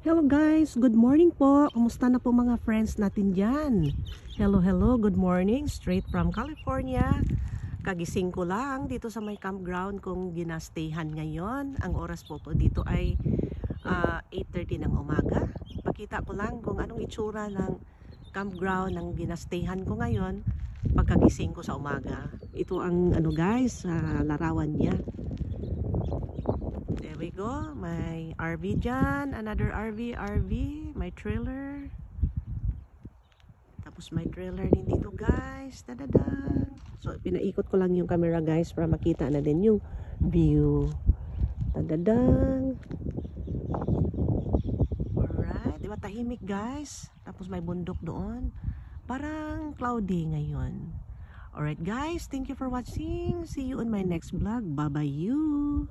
Hello guys, good morning po. Kumusta na po mga friends natin dyan? Hello, good morning. Straight from California. Kagising ko lang dito sa may campground kong ginastayhan ngayon. Ang oras po dito ay 8:30 ng umaga. Pakita ko lang kung anong itsura ng campground ng ginastayhan ko ngayon pagkagising ko sa umaga. Ito ang guys, larawan niya. There we go, may RV dyan, another RV, may trailer. Tapos may trailer din dito guys, tadada. So pinaikot ko lang yung camera guys para makita na din yung view. Tadadang. Alright, diba tahimik guys? Tapos may bundok doon. Parang cloudy ngayon. Alright guys, thank you for watching. See you on my next vlog. Bye bye you.